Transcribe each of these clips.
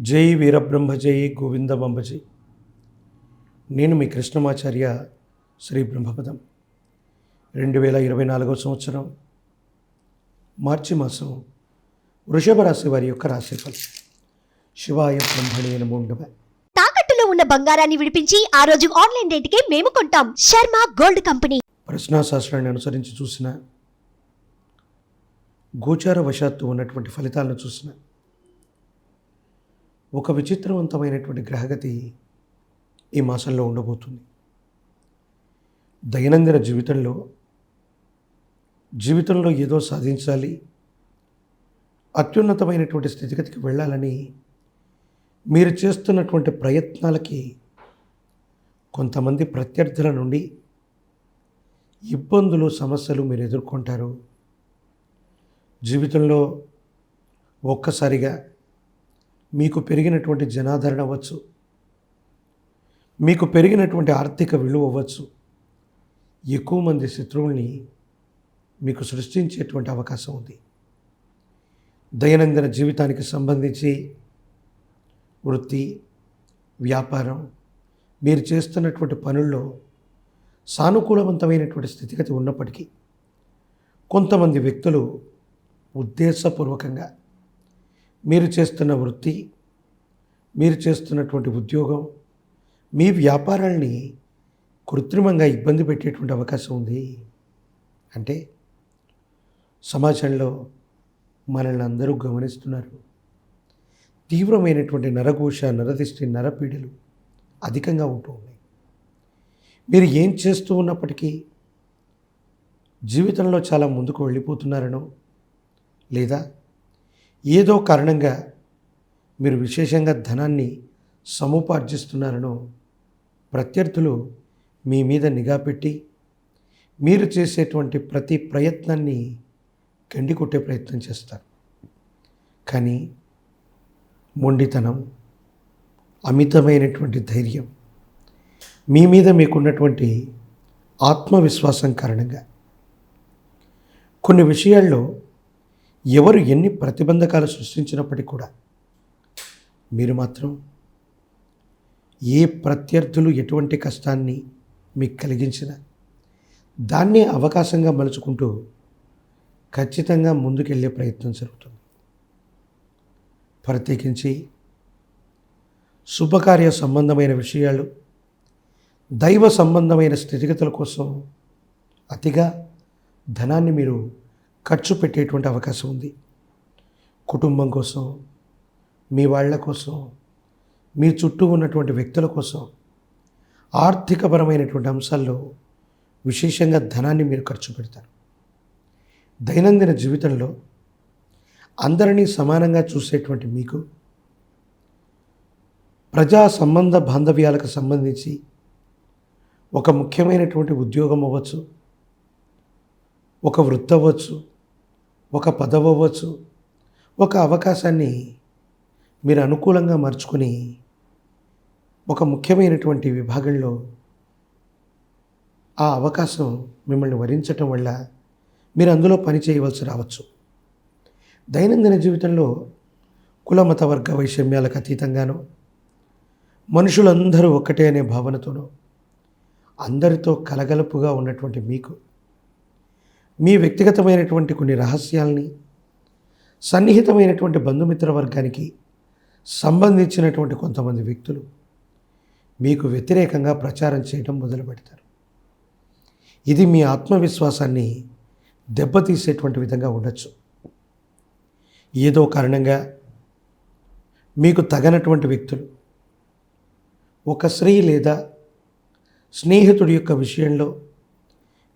జై వీరబ్రహ్మ జై గోవిందమంబ జై. నేను మీ కృష్ణమాచార్య శ్రీ బ్రహ్మపదం. 2024 సంవత్సరం మార్చి మాసం వృషభ రాశి వారి యొక్క రాశిఫలం. శివాయ బ్రహ్మణే నమో నమః. తాకట్టులో ఉన్న బంగారాన్ని విడిపించి ఆ రోజు ఆన్లైన్ రేటుకే మేము కొంటాం. Sharma gold company. ప్రశ్నాశాస్త్రాన్ని అనుసరించి చూసిన, గోచార వశాత్తు ఉన్నటువంటి ఫలితాలను చూసిన, ఒక విచిత్రవంతమైనటువంటి గ్రహగతి ఈ మాసంలో ఉండబోతుంది. దైనందిన జీవితంలో ఏదో సాధించాలి, అత్యున్నతమైనటువంటి స్థితిగతికి వెళ్ళాలని మీరు చేస్తున్నటువంటి ప్రయత్నాలకి కొంతమంది ప్రత్యర్థుల నుండి ఇబ్బందులు, సమస్యలు మీరు ఎదుర్కొంటారు. జీవితంలో ఒక్కసారిగా మీకు పెరిగినటువంటి జనాదరణ అవ్వచ్చు, మీకు పెరిగినటువంటి ఆర్థిక విలువ అవ్వచ్చు, ఎక్కువ మంది శత్రువుల్ని మీకు సృష్టించేటువంటి అవకాశం ఉంది. దైనందిన జీవితానికి సంబంధించి వృత్తి, వ్యాపారం, మీరు చేస్తున్నటువంటి పనుల్లో సానుకూలవంతమైనటువంటి స్థితిగతి ఉన్నప్పటికీ కొంతమంది వ్యక్తులు ఉద్దేశపూర్వకంగా మీరు చేస్తున్న వృత్తి, మీరు చేస్తున్నటువంటి ఉద్యోగం, మీ వ్యాపారాల్ని కృత్రిమంగా ఇబ్బంది పెట్టేటువంటి అవకాశం ఉంది. అంటే సమాజంలో మనల్ని అందరూ గమనిస్తున్నారు. తీవ్రమైనటువంటి నరఘోష, నరదిష్టి, నరపీడలు అధికంగా ఉంటూ ఉన్నాయి. మీరు ఏం చేస్తూ ఉన్నప్పటికీ జీవితంలో చాలా ముందుకు వెళ్ళిపోతున్నారనో, లేదా ఏదో కారణంగా మీరు విశేషంగా ధనాన్ని సముపార్జిస్తున్నారనో ప్రత్యర్థులు మీ మీద నిఘా పెట్టి మీరు చేసేటువంటి ప్రతి ప్రయత్నాన్ని గండికొట్టే ప్రయత్నం చేస్తారు. కానీ మొండితనం, అమితమైనటువంటి ధైర్యం, మీ మీద మీకున్నటువంటి ఆత్మవిశ్వాసం కారణంగా కొన్ని విషయాల్లో ఎవరు ఎన్ని ప్రతిబంధకాలు సృష్టించినప్పటికీ కూడా మీరు మాత్రం ఏ ప్రత్యర్థులు ఎటువంటి కష్టాన్ని మీకు కలిగించినా దాన్నే అవకాశంగా మలుచుకుంటూ ఖచ్చితంగా ముందుకెళ్ళే ప్రయత్నం జరుగుతుంది. ప్రత్యేకించి శుభకార్య సంబంధమైన విషయాలు, దైవ సంబంధమైన స్థితిగతుల కోసం అతిగా ధనాన్ని మీరు ఖర్చు పెట్టేటువంటి అవకాశం ఉంది. కుటుంబం కోసం, మీ వాళ్ళ కోసం, మీ చుట్టూ ఉన్నటువంటి వ్యక్తుల కోసం ఆర్థికపరమైనటువంటి అంశాల్లో విశేషంగా ధనాన్ని మీరు ఖర్చు పెడతారు. దైనందిన జీవితంలో అందరినీ సమానంగా చూసేటువంటి మీకు ప్రజా సంబంధ బాంధవ్యాలకు సంబంధించి ఒక ముఖ్యమైనటువంటి ఉద్యోగం అవ్వచ్చు, ఒక వృత్తి అవ్వచ్చు, ఒక పదవి అవ్వచ్చు, ఒక అవకాశాన్ని మీరు అనుకూలంగా మార్చుకొని ఒక ముఖ్యమైనటువంటి విభాగంలో ఆ అవకాశం మిమ్మల్ని వరించటం వల్ల మీరు అందులో పని చేయవలసి రావచ్చు. దైనందిన జీవితంలో కుల, మత, వర్గ వైషమ్యాలకు అతీతంగానో, మనుషులందరూ ఒక్కటే అనే భావనతోనో అందరితో కలగలుపుగా ఉన్నటువంటి మీకు మీ వ్యక్తిగతమైనటువంటి కొన్ని రహస్యాల్ని సన్నిహితమైనటువంటి బంధుమిత్ర వర్గానికి సంబంధించినటువంటి కొంతమంది వ్యక్తులు మీకు వ్యతిరేకంగా ప్రచారం చేయడం మొదలు పెడతారు. ఇది మీ ఆత్మవిశ్వాసాన్ని దెబ్బతీసేటువంటి విధంగా ఉండొచ్చు. ఏదో కారణంగా మీకు తగనటువంటి వ్యక్తులు ఒక స్త్రీ లేదా స్నేహితుడి యొక్క విషయంలో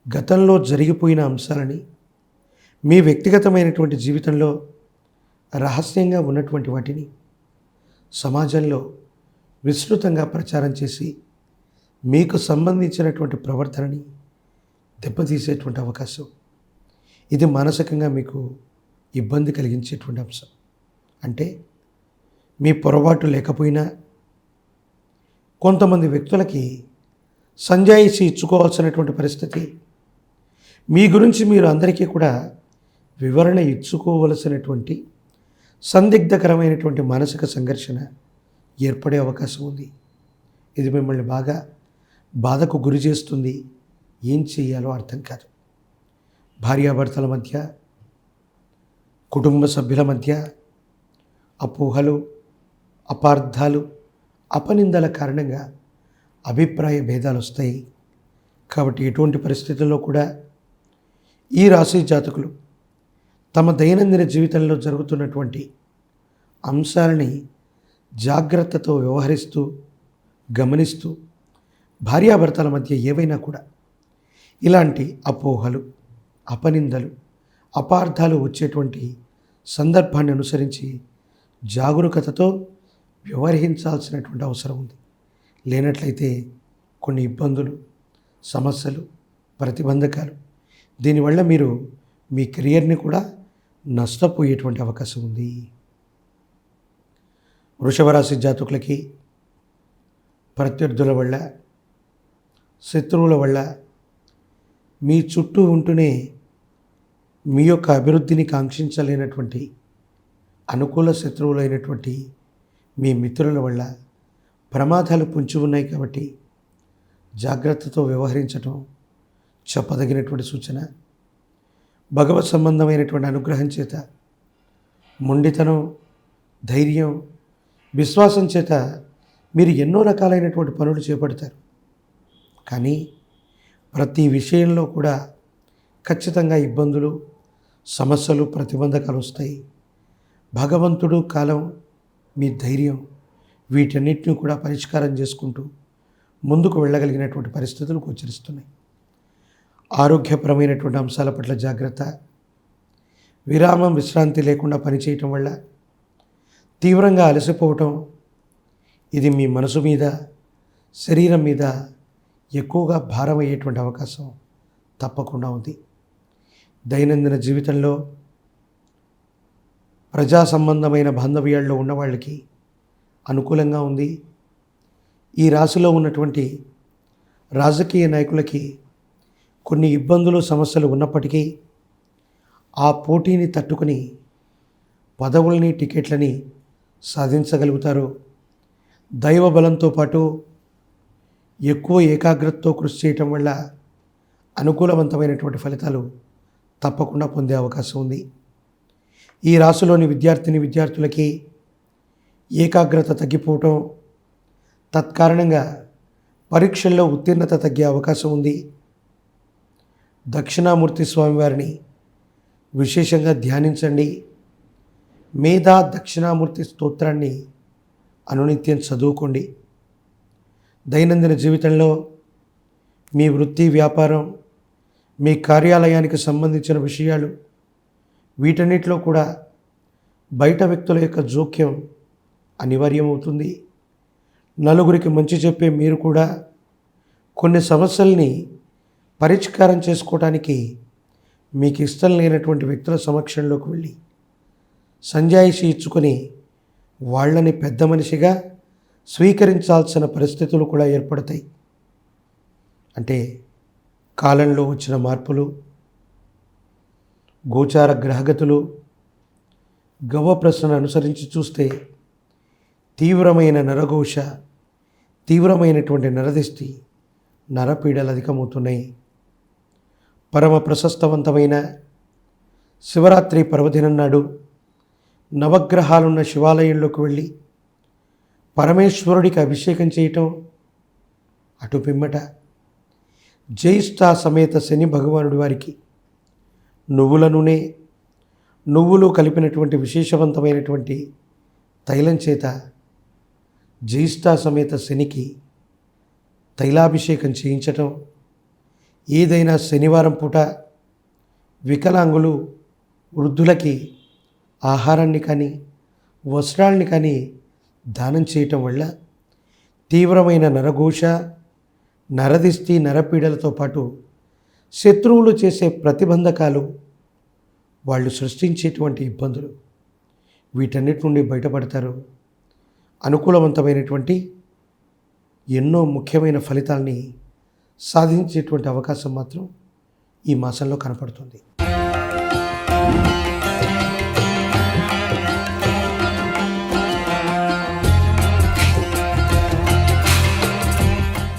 గతంలో జరిగిపోయిన అంశాలని మీ వ్యక్తిగతమైనటువంటి జీవితంలో రహస్యంగా ఉన్నటువంటి వాటిని సమాజంలో విస్తృతంగా ప్రచారం చేసి మీకు సంబంధించినటువంటి ప్రవర్తనని దెబ్బతీసేటువంటి అవకాశం. ఇది మానసికంగా మీకు ఇబ్బంది కలిగించేటువంటి అంశం. అంటే మీ పొరపాటు లేకపోయినా కొంతమంది వ్యక్తులకి సంజాయిషి ఇచ్చుకోవాల్సినటువంటి పరిస్థితి, మీ గురించి మీరు అందరికీ కూడా వివరణ ఇచ్చుకోవలసినటువంటి సందిగ్ధకరమైనటువంటి మానసిక సంఘర్షణ ఏర్పడే అవకాశం ఉంది. ఇది మిమ్మల్ని బాగా బాధకు గురి చేస్తుంది. ఏం చేయాలో అర్థం కాదు. భార్యాభర్తల మధ్య, కుటుంబ సభ్యుల మధ్య అపోహలు, అపార్థాలు, అపనిందల కారణంగా అభిప్రాయ భేదాలు వస్తాయి. కాబట్టి ఎటువంటి పరిస్థితుల్లో కూడా ఈ రాశి జాతకులు తమ దైనందిన జీవితంలో జరుగుతున్నటువంటి అంశాలని జాగ్రత్తతో వ్యవహరిస్తూ, గమనిస్తూ, భార్యాభర్తల మధ్య ఏవైనా కూడా ఇలాంటి అపోహలు, అపనిందలు, అపార్థాలు వచ్చేటువంటి సందర్భాన్ని అనుసరించి జాగరూకతతో వ్యవహరించాల్సినటువంటి అవసరం ఉంది. లేనట్లయితే కొన్ని ఇబ్బందులు, సమస్యలు, ప్రతిబంధకాలు, దీనివల్ల మీరు మీ కెరియర్ని కూడా నష్టపోయేటువంటి అవకాశం ఉంది. వృషభ రాశి జాతకులకి ప్రత్యర్థుల వల్ల, శత్రువుల వల్ల, మీ చుట్టూ ఉంటూనే మీ యొక్క అభివృద్ధిని కాంక్షించలేనటువంటి అనుకూల శత్రువులైనటువంటి మీ మిత్రుల వల్ల ప్రమాదాలు పొంచి ఉన్నాయి. కాబట్టి జాగ్రత్తతో వ్యవహరించటం చెప్పదగినటువంటి సూచన. భగవత్ సంబంధమైనటువంటి అనుగ్రహం చేత, మొండితనం, ధైర్యం, విశ్వాసం చేత మీరు ఎన్నో రకాలైనటువంటి పనులు చేపడతారు. కానీ ప్రతి విషయంలో కూడా ఖచ్చితంగా ఇబ్బందులు, సమస్యలు, ప్రతిబంధకాలు వస్తాయి. భగవంతుడు, కాలం, మీ ధైర్యం, వీటన్నిటిని కూడా పరిష్కారం చేసుకుంటూ ముందుకు వెళ్ళగలిగినటువంటి పరిస్థితులు గోచరిస్తున్నాయి. ఆరోగ్యపరమైనటువంటి అంశాల పట్ల జాగ్రత్త. విరామం, విశ్రాంతి లేకుండా పనిచేయటం వల్ల తీవ్రంగా అలసిపోవటం, ఇది మీ మనసు మీద, శరీరం మీద ఎక్కువగా భారం అయ్యేటువంటి అవకాశం తప్పకుండా ఉంది. దైనందిన జీవితంలో ప్రజా సంబంధమైన బాంధవ్యాల్లో ఉన్న వాళ్ళకి అనుకూలంగా ఉంది. ఈ రాశిలో ఉన్నటువంటి రాజకీయ నాయకులకి కొన్ని ఇబ్బందులు, సమస్యలు ఉన్నప్పటికీ ఆ పోటీని తట్టుకుని పదవుల్ని, టికెట్లని సాధించగలుగుతారు. దైవ బలంతో పాటు ఎక్కువ ఏకాగ్రతతో కృషి చేయటం వల్ల అనుకూలవంతమైనటువంటి ఫలితాలు తప్పకుండా పొందే అవకాశం ఉంది. ఈ రాశిలోని విద్యార్థులకి ఏకాగ్రత తగ్గిపోవటం, తత్కారణంగా పరీక్షల్లో ఉత్తీర్ణత తగ్గే అవకాశం ఉంది. దక్షిణామూర్తి స్వామివారిని విశేషంగా ధ్యానించండి. మేధా దక్షిణామూర్తి స్తోత్రాన్ని అనునిత్యం చదువుకోండి. దైనందిన జీవితంలో మీ వృత్తి, వ్యాపారం, మీ కార్యాలయానికి సంబంధించిన విషయాలు, వీటన్నిటిలో కూడా బయట వ్యక్తుల యొక్క జోక్యం అనివార్యమవుతుంది. నలుగురికి మంచి చెప్పే మీరు కూడా కొన్ని సమస్యల్ని పరిష్కారం చేసుకోవడానికి మీకు ఇష్టం లేనటువంటి వ్యక్తుల సమక్షంలోకి వెళ్ళి సంజాయిషి ఇచ్చుకొని వాళ్ళని పెద్ద మనిషిగా స్వీకరించాల్సిన పరిస్థితులు కూడా ఏర్పడతాయి. అంటే కాలంలో వచ్చిన మార్పులు, గోచార గ్రహగతులు, గవ్వ ప్రశ్నను అనుసరించి చూస్తే తీవ్రమైన నరఘోష, తీవ్రమైనటువంటి నరదిష్టి, నరపీడలు అధికమవుతున్నాయి. పరమ ప్రశస్తవంతమైన శివరాత్రి పర్వదినం నాడు నవగ్రహాలున్న శివాలయంలోకి వెళ్ళి పరమేశ్వరుడికి అభిషేకం చేయటం, అటు పిమ్మట జ్యేష్ఠ సమేత శని భగవానుడి వారికి నువ్వుల నూనె, నువ్వులు కలిపినటువంటి విశేషవంతమైనటువంటి తైలం చేత జ్యేష్ఠ సమేత శనికి తైలాభిషేకం చేయించటం, ఏదైనా శనివారం పూట వికలాంగులు, వృద్ధులకి ఆహారాన్ని కానీ వస్త్రాల్ని కానీ దానం చేయటం వల్ల తీవ్రమైన నరఘోష, నరదిష్టి, నరపీడలతో పాటు శత్రువులు చేసే ప్రతిబంధకాలు, వాళ్ళు సృష్టించేటువంటి ఇబ్బందులు, వీటన్నిటి నుండి బయటపడతారు. అనుకూలవంతమైనటువంటి ఎన్నో ముఖ్యమైన ఫలితాల్ని సాధించేటువంటి అవకాశం మాత్రం ఈ మాసంలో కనపడుతుంది.